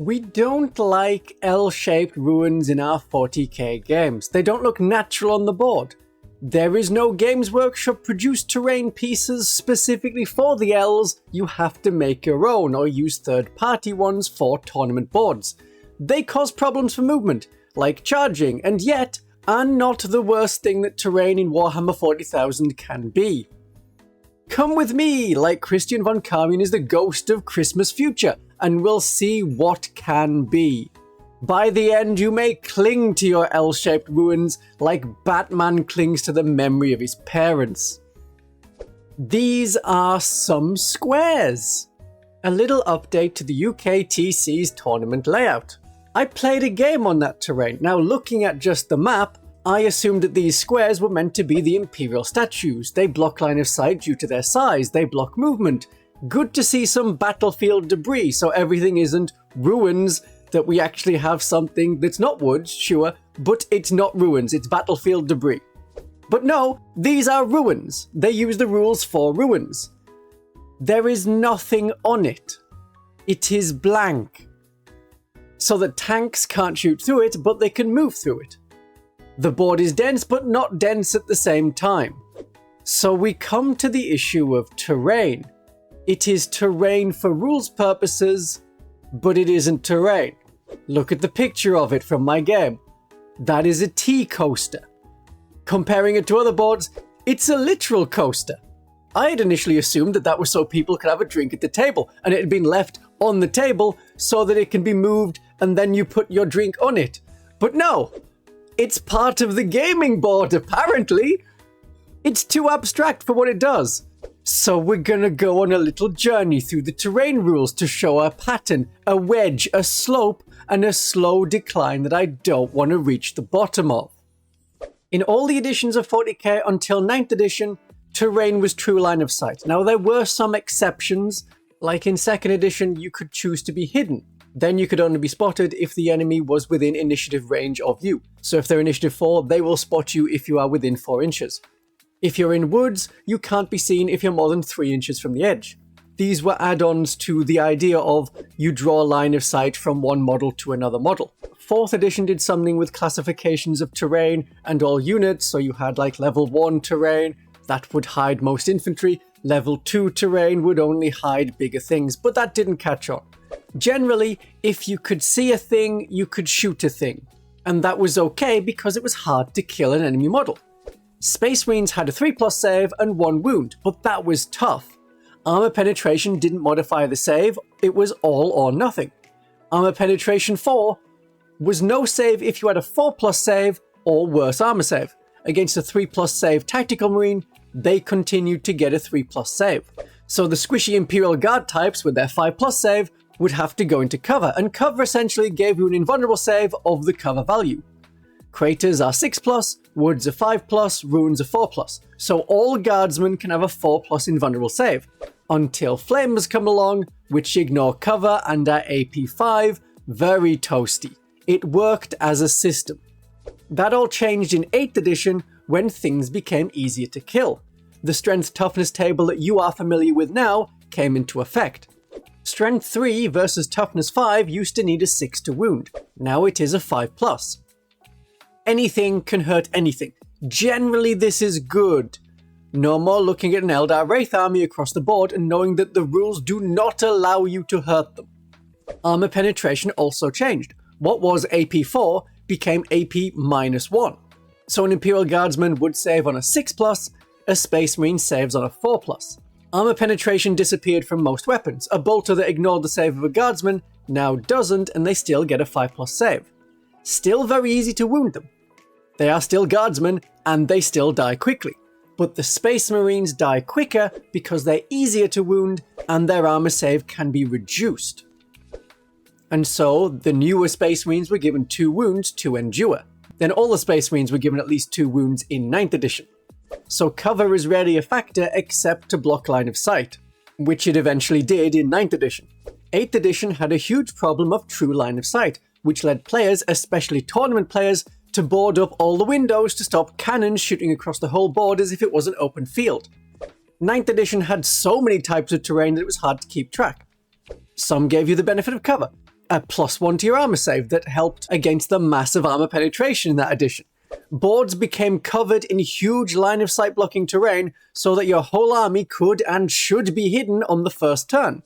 We don't like L-shaped ruins in our 40k games. They don't look natural on the board. There is no Games Workshop produced terrain pieces specifically for the Ls. You have to make your own or use third-party ones for tournament boards. They cause problems for movement, like charging, and yet are not the worst thing that terrain in Warhammer 40,000 can be. Come with me, like Christian von Carmian is the ghost of Christmas future, and we'll see what can be. By the end, you may cling to your L-shaped ruins like Batman clings to the memory of his parents. These are some squares. A little update to the UKTC's tournament layout. I played a game on that terrain. Now, looking at just the map, I assumed that these squares were meant to be the Imperial statues. They block line of sight due to their size. They block movement. Good to see some battlefield debris, so everything isn't ruins, that we actually have something that's not wood, sure, but it's not ruins, it's battlefield debris. But no, these are ruins. They use the rules for ruins. There is nothing on it. It is blank. So that tanks can't shoot through it, but they can move through it. The board is dense, but not dense at the same time. So we come to the issue of terrain. It is terrain for rules purposes, but it isn't terrain. Look at the picture of it from my game. That is a tea coaster. Comparing it to other boards, it's a literal coaster. I had initially assumed that that was so people could have a drink at the table, and it had been left on the table so that it can be moved and then you put your drink on it. But no! It's part of the gaming board, apparently. It's too abstract for what it does. So we're gonna go on a little journey through the terrain rules to show a pattern, a wedge, a slope, and a slow decline that I don't want to reach the bottom of. In all the editions of 40k until 9th edition, terrain was true line of sight. Now there were some exceptions, like in 2nd edition you could choose to be hidden. Then you could only be spotted if the enemy was within initiative range of you. So if they're initiative 4, they will spot you if you are within 4 inches. If you're in woods, you can't be seen if you're more than 3 inches from the edge. These were add-ons to the idea of you draw a line of sight from one model to another model. 4th edition did something with classifications of terrain and all units, so you had like level 1 terrain, that would hide most infantry, level 2 terrain would only hide bigger things, but that didn't catch on. Generally, if you could see a thing, you could shoot a thing. And that was okay because it was hard to kill an enemy model. Space Marines had a 3+ save and 1 wound, but that was tough. Armor Penetration didn't modify the save, it was all or nothing. Armor Penetration 4 was no save if you had a 4+ save or worse armor save. Against a 3+ save Tactical Marine, they continued to get a 3+ save. So the squishy Imperial Guard types with their 5+ save would have to go into cover, and cover essentially gave you an invulnerable save of the cover value. Craters are 6+, woods are 5+, ruins are 4+, so all guardsmen can have a 4+ invulnerable save, until flames come along, which ignore cover and are AP 5, very toasty. It worked as a system. That all changed in 8th edition when things became easier to kill. The strength toughness table that you are familiar with now came into effect. Strength 3 versus toughness 5 used to need a 6 to wound, now it is a 5+. Anything can hurt anything. Generally this is good. No more looking at an Eldar Wraith army across the board and knowing that the rules do not allow you to hurt them. Armor penetration also changed. What was AP 4 became AP -1. So an Imperial Guardsman would save on a 6+, a Space Marine saves on a 4+. Armor penetration disappeared from most weapons. A bolter that ignored the save of a Guardsman now doesn't, and they still get a 5+ save. Still very easy to wound them. They are still Guardsmen, and they still die quickly. But the Space Marines die quicker because they're easier to wound, and their armor save can be reduced. And so, the newer Space Marines were given 2 wounds to endure. Then all the Space Marines were given at least 2 wounds in 9th edition. So cover is rarely a factor except to block line of sight, which it eventually did in 9th edition. 8th edition had a huge problem of true line of sight, which led players, especially tournament players, to board up all the windows to stop cannons shooting across the whole board as if it was an open field. 9th edition had so many types of terrain that it was hard to keep track. Some gave you the benefit of cover, a +1 to your armor save that helped against the massive armor penetration in that edition. Boards became covered in huge line-of-sight blocking terrain so that your whole army could and should be hidden on the first turn.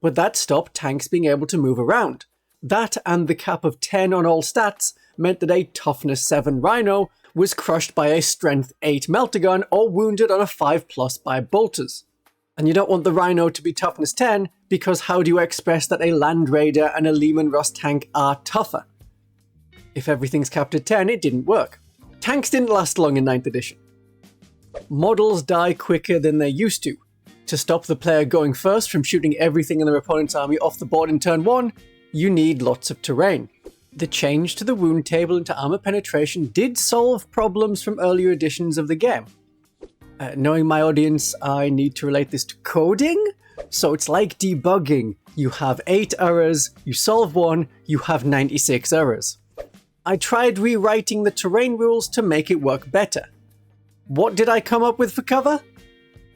But that stopped tanks being able to move around. That and the cap of 10 on all stats meant that a toughness 7 Rhino was crushed by a strength 8 Meltagun or wounded on a 5+ by bolters. And you don't want the Rhino to be toughness 10 because how do you express that a Land Raider and a Lehman Russ tank are tougher? If everything's capped at 10, it didn't work. Tanks didn't last long in 9th edition. Models die quicker than they used to. To stop the player going first from shooting everything in their opponent's army off the board in turn 1, you need lots of terrain. The change to the wound table into armor penetration did solve problems from earlier editions of the game. Knowing my audience, I need to relate this to coding. So it's like debugging. You have 8 errors, you solve 1, you have 96 errors. I tried rewriting the terrain rules to make it work better. What did I come up with for cover?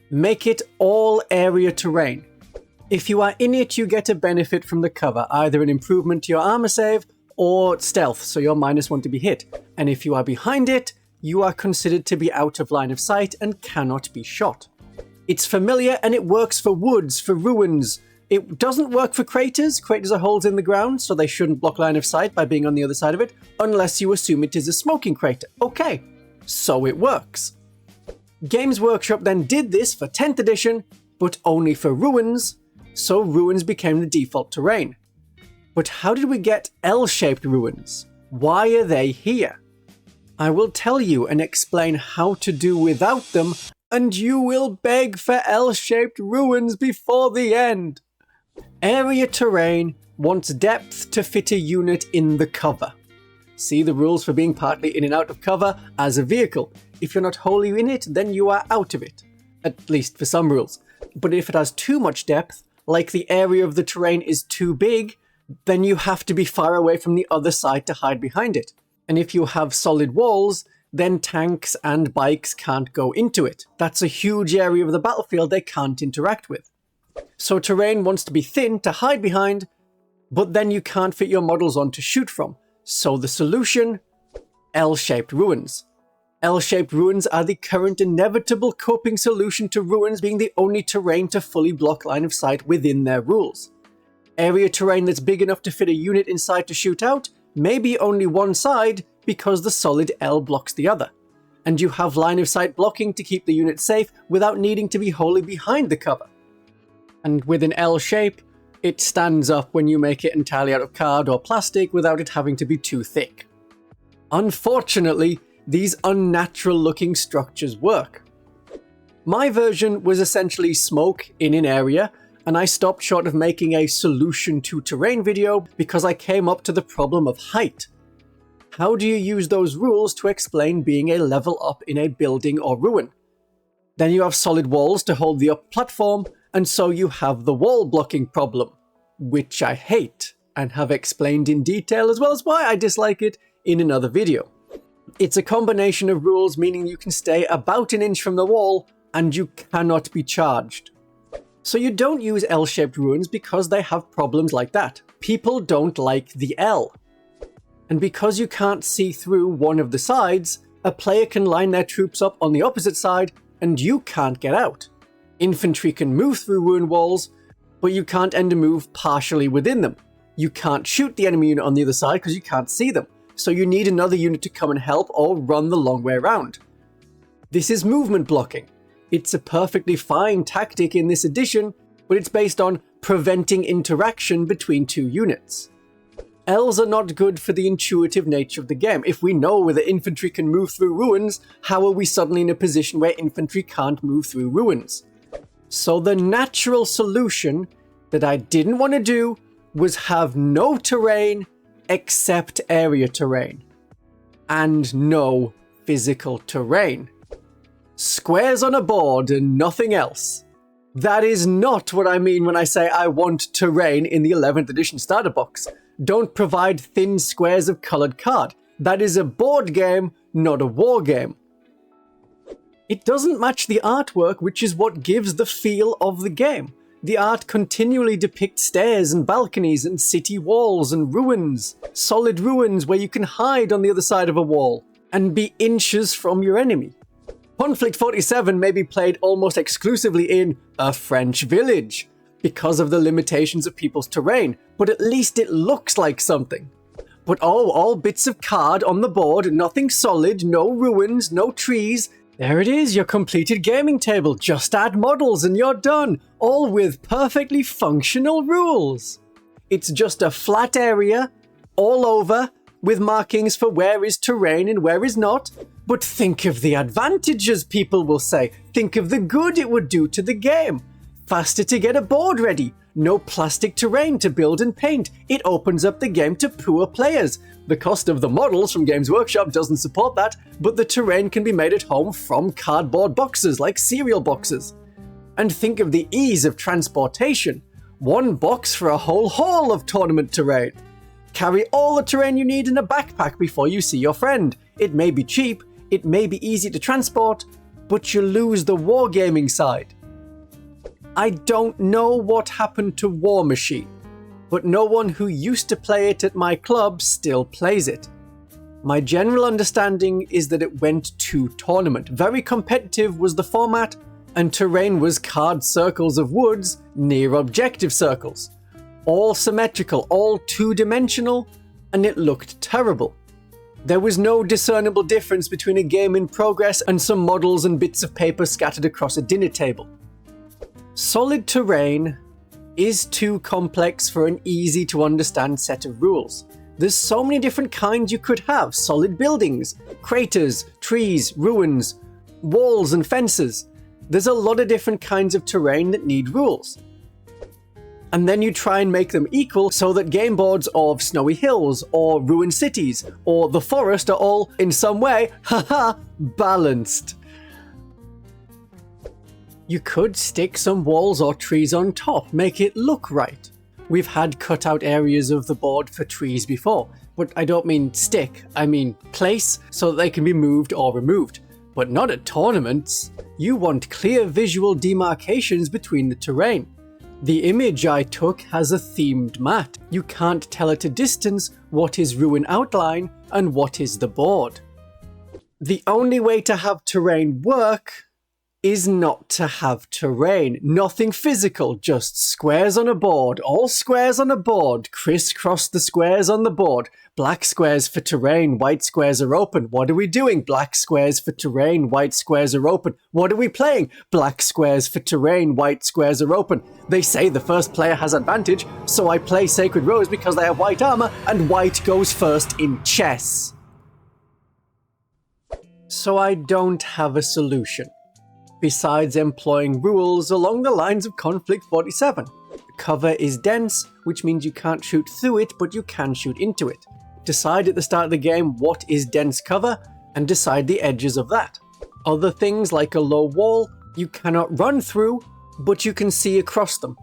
Make it all area terrain. If you are in it, you get a benefit from the cover, either an improvement to your armor save or stealth, so you're -1 to be hit. And if you are behind it, you are considered to be out of line of sight and cannot be shot. It's familiar and it works for woods, for ruins. It doesn't work for craters. Craters are holes in the ground, so they shouldn't block line of sight by being on the other side of it, unless you assume it is a smoking crater. Okay, so it works. Games Workshop then did this for 10th edition, but only for ruins, so ruins became the default terrain. But how did we get L-shaped ruins? Why are they here? I will tell you and explain how to do without them, and you will beg for L-shaped ruins before the end. Area terrain wants depth to fit a unit in the cover. See the rules for being partly in and out of cover as a vehicle. If you're not wholly in it, then you are out of it. At least for some rules. But if it has too much depth, like the area of the terrain is too big, then you have to be far away from the other side to hide behind it. And if you have solid walls, then tanks and bikes can't go into it. That's a huge area of the battlefield they can't interact with. So terrain wants to be thin to hide behind, but then you can't fit your models on to shoot from. So the solution? L-shaped ruins. L-shaped ruins are the current inevitable coping solution to ruins being the only terrain to fully block line of sight within their rules. Area terrain that's big enough to fit a unit inside to shoot out, maybe only one side because the solid L blocks the other. And you have line of sight blocking to keep the unit safe without needing to be wholly behind the cover. And with an L shape, it stands up when you make it entirely out of card or plastic without it having to be too thick. Unfortunately, these unnatural looking structures work. My version was essentially smoke in an area, and I stopped short of making a solution to terrain video because I came up to the problem of height. How do you use those rules to explain being a level up in a building or ruin? Then you have solid walls to hold the up platform, and so you have the wall blocking problem, which I hate and have explained in detail as well as why I dislike it in another video. It's a combination of rules meaning you can stay about an inch from the wall and you cannot be charged. So you don't use L-shaped ruins because they have problems like that. People don't like the L. And because you can't see through one of the sides, a player can line their troops up on the opposite side and you can't get out. Infantry can move through ruin walls, but you can't end a move partially within them. You can't shoot the enemy unit on the other side because you can't see them. So you need another unit to come and help or run the long way around. This is movement blocking. It's a perfectly fine tactic in this edition, but it's based on preventing interaction between two units. Ls are not good for the intuitive nature of the game. If we know that infantry can move through ruins, how are we suddenly in a position where infantry can't move through ruins? So the natural solution that I didn't want to do was have no terrain except area terrain. And no physical terrain. Squares on a board and nothing else. That is not what I mean when I say I want terrain in the 11th edition starter box. Don't provide thin squares of colored card. That is a board game, not a war game. It doesn't match the artwork, which is what gives the feel of the game. The art continually depicts stairs and balconies and city walls and ruins. Solid ruins where you can hide on the other side of a wall and be inches from your enemy. Conflict 47 may be played almost exclusively in a French village because of the limitations of people's terrain, but at least it looks like something. But oh, all bits of card on the board, nothing solid, no ruins, no trees. There it is, your completed gaming table. Just add models and you're done, all with perfectly functional rules. It's just a flat area, all over, with markings for where is terrain and where is not. But think of the advantages, people will say. Think of the good it would do to the game. Faster to get a board ready. No plastic terrain to build and paint. It opens up the game to poor players. The cost of the models from Games Workshop doesn't support that, but the terrain can be made at home from cardboard boxes like cereal boxes. And think of the ease of transportation. One box for a whole haul of tournament terrain. Carry all the terrain you need in a backpack before you see your friend. It may be cheap, it may be easy to transport, but you lose the wargaming side. I don't know what happened to Warmachine, but no one who used to play it at my club still plays it. My general understanding is that it went to tournament. Very competitive was the format, and terrain was card circles of woods near objective circles. All symmetrical, all two-dimensional, and it looked terrible. There was no discernible difference between a game in progress and some models and bits of paper scattered across a dinner table. Solid terrain is too complex for an easy-to-understand set of rules. There's so many different kinds you could have. Solid buildings, craters, trees, ruins, walls and fences. There's a lot of different kinds of terrain that need rules. And then you try and make them equal so that game boards of snowy hills or ruined cities or the forest are all, in some way, balanced. You could stick some walls or trees on top, make it look right. We've had cut out areas of the board for trees before, but I don't mean stick, I mean place so that they can be moved or removed. But not at tournaments. You want clear visual demarcations between the terrain. The image I took has a themed mat. You can't tell at a distance what is ruin outline and what is the board. The only way to have terrain work is not to have terrain. Nothing physical, just squares on a board. All squares on a board. Crisscross the squares on the board. Black squares for terrain, white squares are open. What are we doing? Black squares for terrain, white squares are open. What are we playing? Black squares for terrain, white squares are open. They say the first player has advantage, so I play Sacred Rose because they have white armor, and white goes first in chess. So I don't have a solution, besides employing rules along the lines of Conflict 47. Cover is dense, which means you can't shoot through it, but you can shoot into it. Decide at the start of the game what is dense cover, and decide the edges of that. Other things like a low wall, you cannot run through, but you can see across them.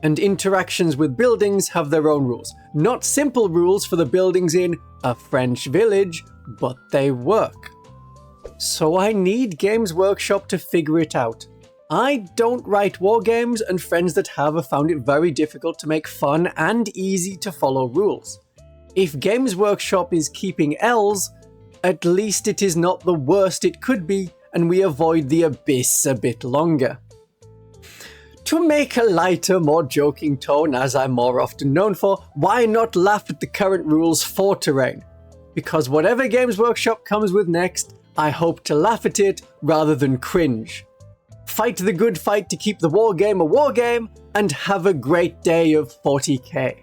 And interactions with buildings have their own rules. Not simple rules for the buildings in a French village, but they work. So I need Games Workshop to figure it out. I don't write wargames, and friends that have found it very difficult to make fun and easy to follow rules. If Games Workshop is keeping L's, at least it is not the worst it could be, and we avoid the abyss a bit longer. To make a lighter, more joking tone, as I'm more often known for, why not laugh at the current rules for terrain? Because whatever Games Workshop comes with next, I hope to laugh at it rather than cringe. Fight the good fight to keep the wargame a wargame, and have a great day of 40k.